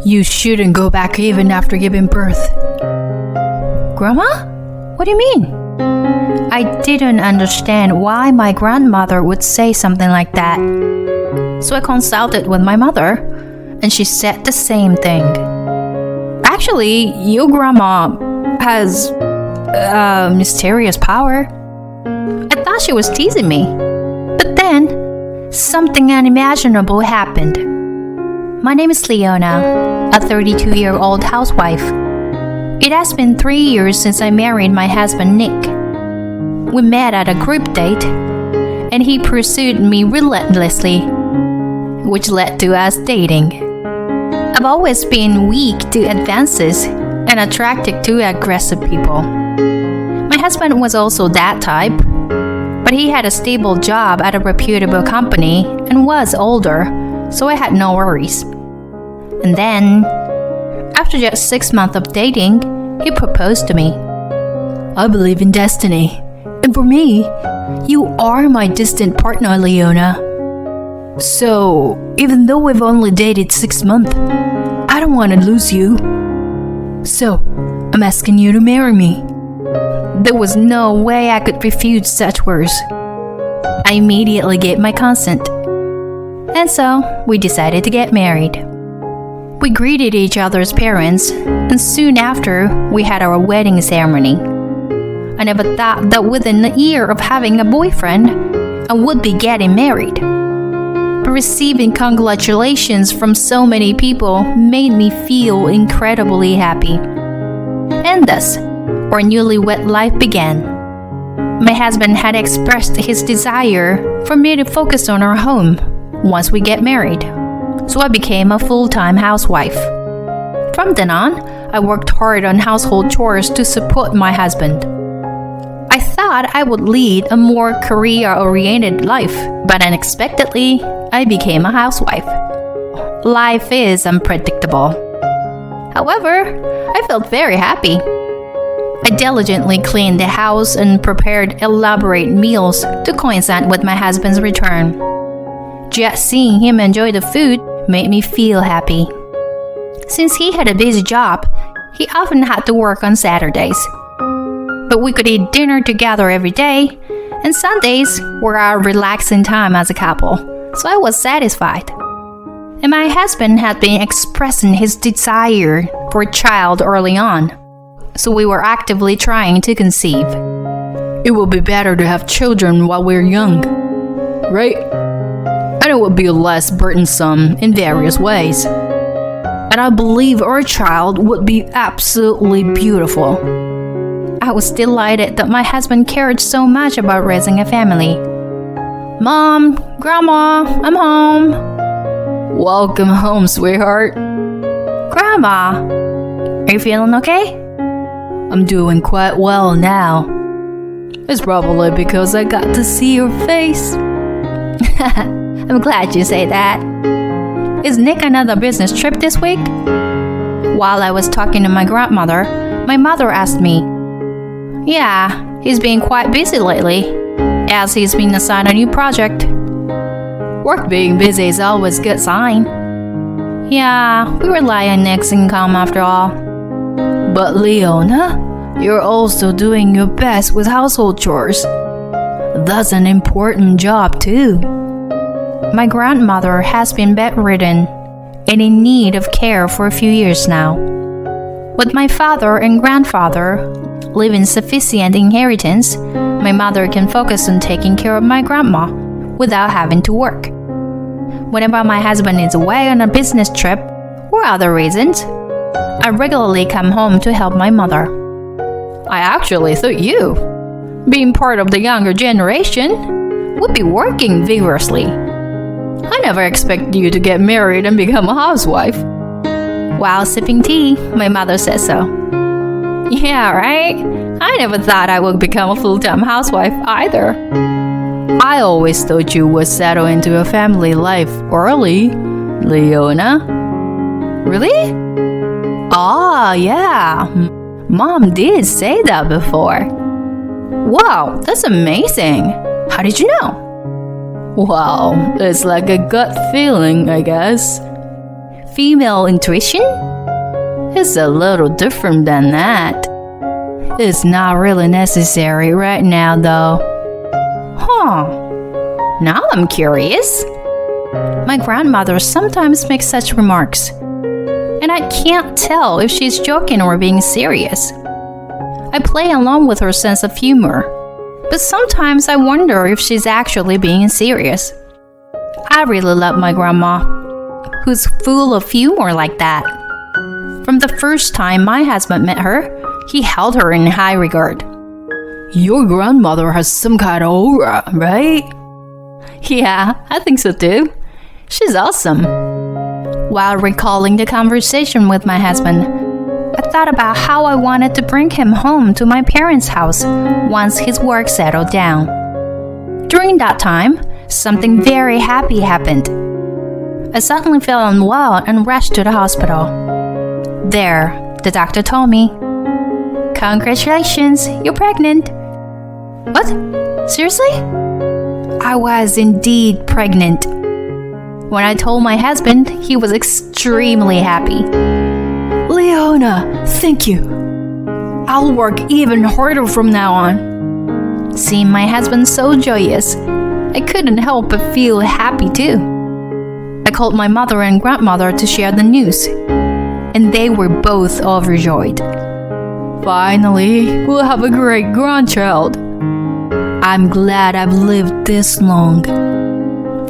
You shouldn't go back even after giving birth. Grandma? What do you mean? I didn't understand why my grandmother would say something like that. So I consulted with my mother, and she said the same thing. Actually, your grandma has a mysterious power. I thought she was teasing me. But then, something unimaginable happened. My name is Leona, a 32-year-old housewife. It has been 3 years since I married my husband Nick. We met at a group date, and he pursued me relentlessly, which led to us dating. I've always been weak to advances and attracted to aggressive people. My husband was also that type, but he had a stable job at a reputable company and was older, so I had no worries. And then, after just 6 months of dating, he proposed to me. I believe in destiny. And for me, you are my distant partner, Leona. So, even though we've only dated 6 months, I don't want to lose you. So, I'm asking you to marry me. There was no way I could refuse such words. I immediately gave my consent. And so, we decided to get married. We greeted each other's parents, and soon after, we had our wedding ceremony. I never thought that within a year of having a boyfriend, I would be getting married. But receiving congratulations from so many people made me feel incredibly happy. And thus, our newlywed life began. My husband had expressed his desire for me to focus on our home once we get married, so I became a full-time housewife. From then on, I worked hard on household chores to support my husband. I thought I would lead a more career-oriented life, but unexpectedly, I became a housewife. Life is unpredictable. However, I felt very happy. I diligently cleaned the house and prepared elaborate meals to coincide with my husband's return. Just seeing him enjoy the food made me feel happy. Since he had a busy job, he often had to work on Saturdays. But we could eat dinner together every day, and Sundays were our relaxing time as a couple, so I was satisfied. And my husband had been expressing his desire for a child early on, so we were actively trying to conceive. It will be better to have children while we're young, right? And it will be less burdensome in various ways. And I believe our child would be absolutely beautiful. I was delighted that my husband cared so much about raising a family. Mom, Grandma, I'm home. Welcome home, sweetheart. Grandma, are you feeling okay? I'm doing quite well now. It's probably because I got to see your face. I'm glad you say that. Is Nick another business trip this week? While I was talking to my grandmother, my mother asked me, Yeah, he's been quite busy lately, as he's been assigned a new project. Work being busy is always a good sign. Yeah, we rely on Nick's income after all. But Leona, you're also doing your best with household chores. That's an important job too. My grandmother has been bedridden and in need of care for a few years now. With my father and grandfather leaving sufficient inheritance, my mother can focus on taking care of my grandma without having to work. Whenever my husband is away on a business trip or other reasons, I regularly come home to help my mother. I actually thought you, being part of the younger generation, would be working vigorously. I never expected you to get married and become a housewife. While sipping tea, my mother said so. Yeah, right? I never thought I would become a full-time housewife either. I always thought you would settle into a family life early, Leona. Really? Ah, yeah. Mom did say that before. Wow, that's amazing. How did you know? Well, it's like a gut feeling, I guess. female intuition? It's a little different than that. It's not really necessary right now, though. Now I'm curious. My grandmother sometimes makes such remarks, and I can't tell if she's joking or being serious. I play along with her sense of humor, but sometimes I wonder if she's actually being serious. I really love my grandma, who's full of humor like that. From the first time my husband met her, he held her in high regard. Your grandmother has some kind of aura, right? Yeah, I think so too. She's awesome. While recalling the conversation with my husband, I thought about how I wanted to bring him home to my parents' house once his work settled down. During that time, something very happy happened. I suddenly felt unwell and rushed to the hospital. There, the doctor told me, "Congratulations, you're pregnant." What? Seriously? I was indeed pregnant. When I told my husband, he was extremely happy. "Leona, thank you. I'll work even harder from now on." Seeing my husband so joyous, I couldn't help but feel happy too. I called my mother and grandmother to share the news, and they were both overjoyed. "Finally, we'll have a great grandchild. I'm glad I've lived this long.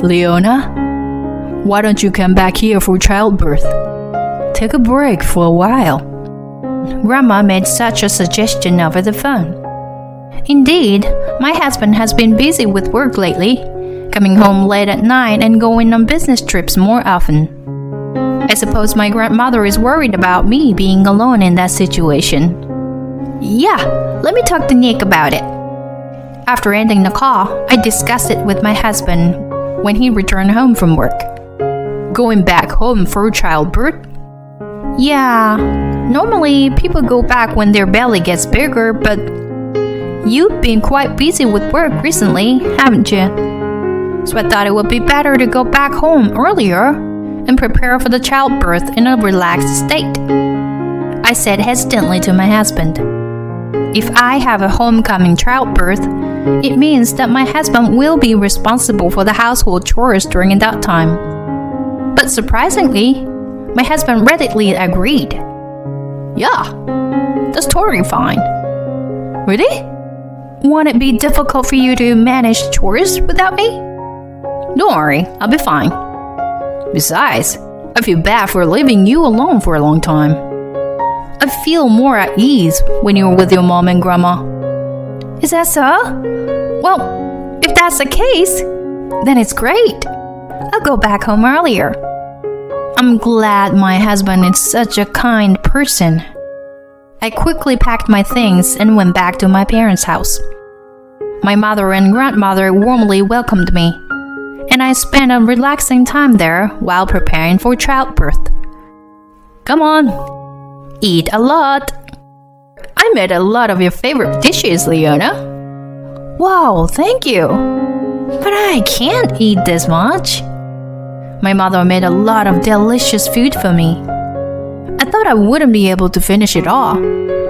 Leona, why don't you come back here for childbirth? Take a break for a while." Grandma made such a suggestion over the phone. Indeed, my husband has been busy with work lately, coming home late at night and going on business trips more often. I suppose my grandmother is worried about me being alone in that situation. Yeah, let me talk to Nick about it. After ending the call, I discussed it with my husband when he returned home from work. Going back home for childbirth? Yeah, normally people go back when their belly gets bigger, but you've been quite busy with work recently, haven't you? So I thought it would be better to go back home earlier and prepare for the childbirth in a relaxed state. I said hesitantly to my husband, "If I have a homecoming childbirth, it means that my husband will be responsible for the household chores during that time." But surprisingly, my husband readily agreed. "Yeah, that's totally fine." "Really? Won't it be difficult for you to manage chores without me?" "Don't worry, I'll be fine. Besides, I feel bad for leaving you alone for a long time. I feel more at ease when you're with your mom and grandma." "Is that so? Well, if that's the case, then it's great. I'll go back home earlier." I'm glad my husband is such a kind person. I quickly packed my things and went back to my parents' house. My mother and grandmother warmly welcomed me, and I spent a relaxing time there while preparing for childbirth. Come on, eat a lot. I made a lot of your favorite dishes, Leona. Wow, thank you. But I can't eat this much. My mother made a lot of delicious food for me. I thought I wouldn't be able to finish it all,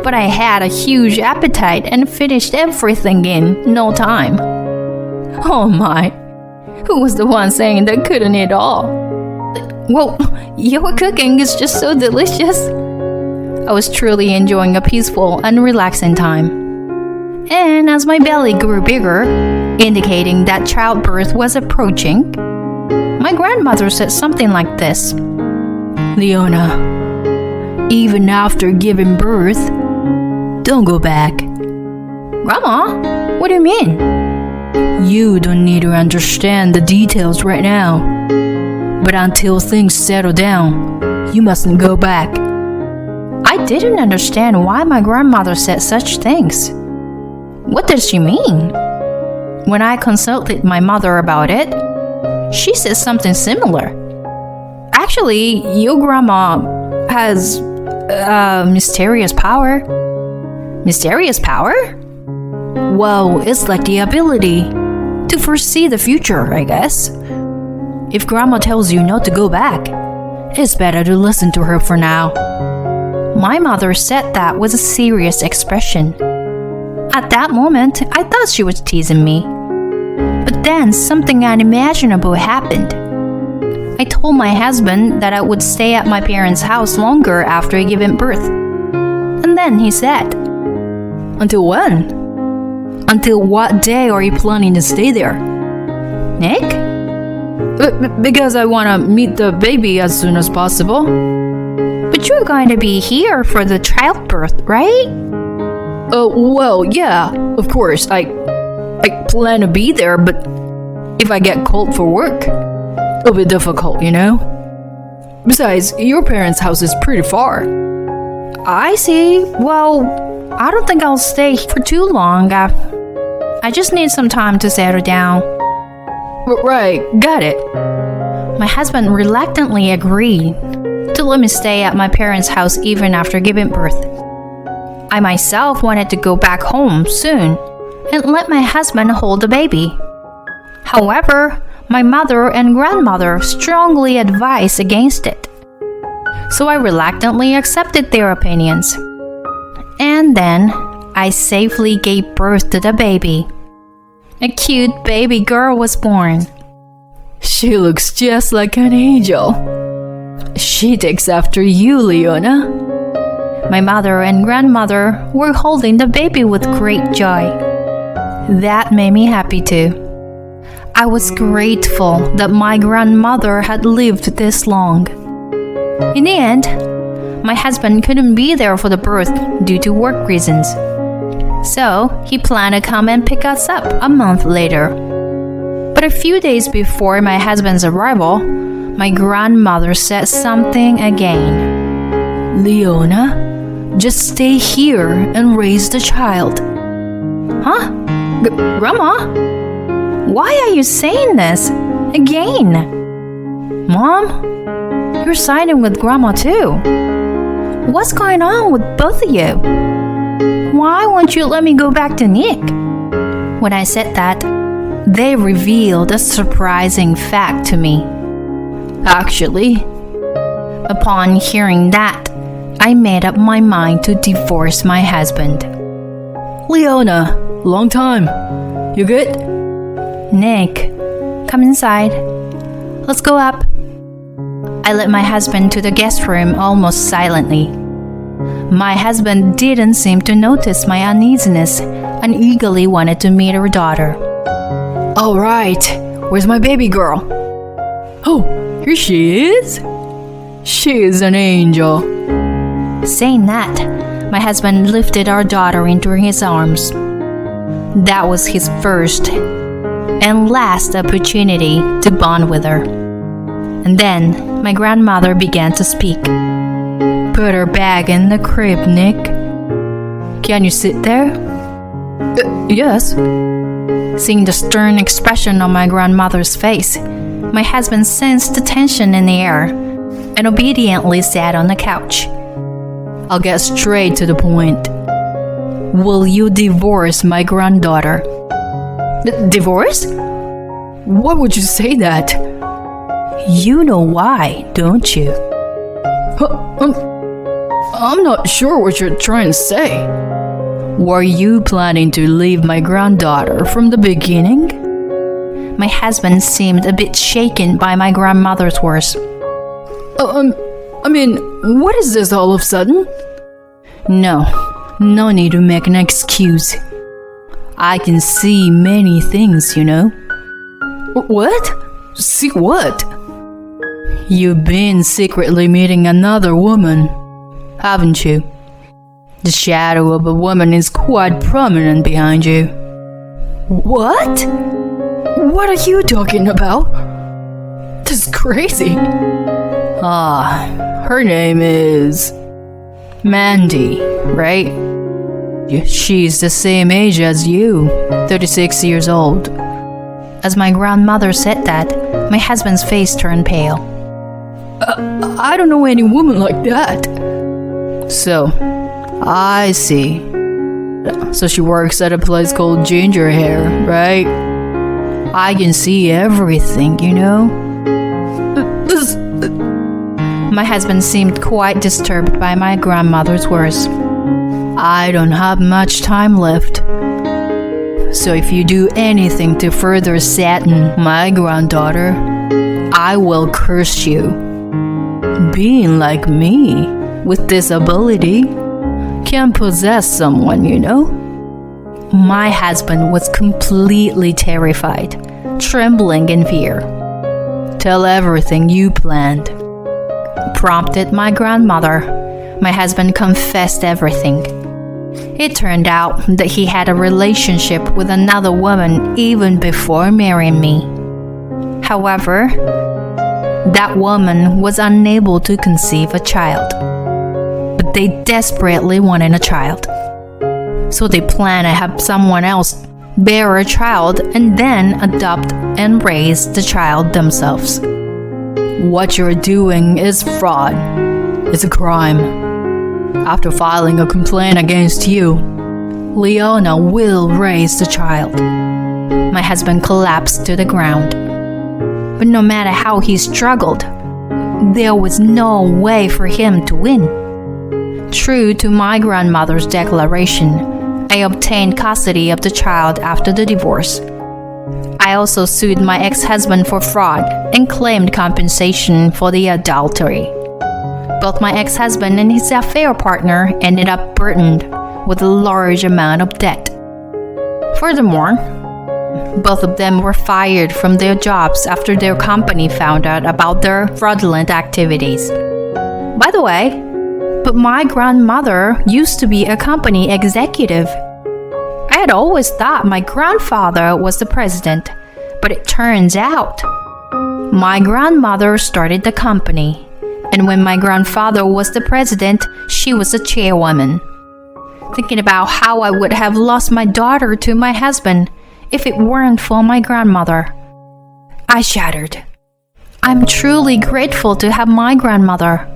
but I had a huge appetite and finished everything in no time. Oh my, who was the one saying they couldn't eat all? Well, your cooking is just so delicious. I was truly enjoying a peaceful and relaxing time. And as my belly grew bigger, indicating that childbirth was approaching, my grandmother said something like this. Leona, even after giving birth, don't go back. Grandma, what do you mean? You don't need to understand the details right now. But until things settle down, you mustn't go back. I didn't understand why my grandmother said such things. What did she mean? When I consulted my mother about it, she said something similar. Actually, your grandma has mysterious power. Mysterious power? Well, it's like the ability to foresee the future, I guess. If grandma tells you not to go back, it's better to listen to her for now. My mother said that with a serious expression. At that moment, I thought she was teasing me. But then something unimaginable happened. I told my husband that I would stay at my parents' house longer after giving birth. And then he said, Until when? Until what day are you planning to stay there? Nick? Because I want to meet the baby as soon as possible. But you're going to be here for the childbirth, right? Well, yeah, of course. I plan to be there, but if I get called for work, it'll be difficult, you know? Besides, your parents' house is pretty far. I see. Well, I don't think I'll stay for too long. I just need some time to settle down. Right, got it. My husband reluctantly agreed to let me stay at my parents' house even after giving birth. I myself wanted to go back home soon and let my husband hold the baby. However, my mother and grandmother strongly advised against it. So I reluctantly accepted their opinions. And then I safely gave birth to the baby. A cute baby girl was born. She looks just like an angel. She takes after you, Leona. My mother and grandmother were holding the baby with great joy. That made me happy too. I was grateful that my grandmother had lived this long. In the end, my husband couldn't be there for the birth due to work reasons. So he planned to come and pick us up a month later. But a few days before my husband's arrival, my grandmother said something again. Leona, just stay here and raise the child. Huh? Grandma? Why are you saying this again? Mom, you're siding with Grandma too. What's going on with both of you? Why won't you let me go back to Nick? When I said that, they revealed a surprising fact to me. Actually, upon hearing that, I made up my mind to divorce my husband. Leona, long time. You good? Nick, come inside. Let's go up. I led my husband to the guest room almost silently. My husband didn't seem to notice my uneasiness and eagerly wanted to meet her daughter. All right, where's my baby girl? Oh, here she is. She is an angel. Saying that, my husband lifted our daughter into his arms. That was his first and last opportunity to bond with her. And then my grandmother began to speak. Put her back in the crib, Nick. Can you sit there? Yes. Seeing the stern expression on my grandmother's face, my husband sensed the tension in the air and obediently sat on the couch. I'll get straight to the point. Will you divorce my granddaughter? Divorce? Why would you say that? You know why, don't you? I'm not sure what you're trying to say. Were you planning to leave my granddaughter from the beginning? My husband seemed a bit shaken by my grandmother's words. I mean, what is this all of a sudden? No need to make an excuse. I can see many things, you know. What? See what? You've been secretly meeting another woman, haven't you? The shadow of a woman is quite prominent behind you. What? What are you talking about? This is crazy. Her name is Mandy, right? She's the same age as you, 36 years old. As my grandmother said that, my husband's face turned pale. I don't know any woman like that. So, I see. So she works at a place called Ginger Hair, right? I can see everything, you know? My husband seemed quite disturbed by my grandmother's words. I don't have much time left. So if you do anything to further sadden my granddaughter, I will curse you. Being like me, with this ability, can possess someone, you know? My husband was completely terrified, trembling in fear. Tell everything you planned, prompted my grandmother. My husband confessed everything. It turned out that he had a relationship with another woman even before marrying me. However, that woman was unable to conceive a child, but they desperately wanted a child. So they planned to have someone else bear a child and then adopt and raise the child themselves. What you're doing is fraud. It's a crime. After filing a complaint against you, Leona will raise the child. My husband collapsed to the ground. But no matter how he struggled, there was no way for him to win. True to my grandmother's declaration, I obtained custody of the child after the divorce. I also sued my ex-husband for fraud and claimed compensation for the adultery. Both my ex-husband and his affair partner ended up burdened with a large amount of debt. Furthermore, both of them were fired from their jobs after their company found out about their fraudulent activities. By the way, but my grandmother used to be a company executive. I had always thought my grandfather was the president, but it turns out my grandmother started the company. And when my grandfather was the president, she was the chairwoman. Thinking about how I would have lost my daughter to my husband if it weren't for my grandmother, I shattered. I'm truly grateful to have my grandmother.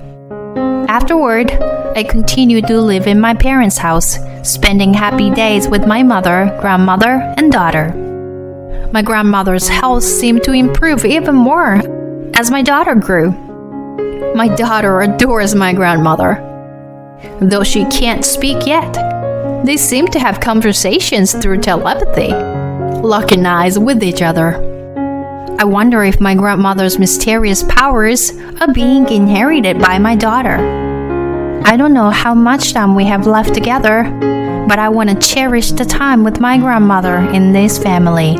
Afterward, I continued to live in my parents' house, spending happy days with my mother, grandmother, and daughter. My grandmother's health seemed to improve even more as my daughter grew. My daughter adores my grandmother. Though she can't speak yet, they seem to have conversations through telepathy, locking eyes with each other. I wonder if my grandmother's mysterious powers are being inherited by my daughter. I don't know how much time we have left together, but I want to cherish the time with my grandmother in this family.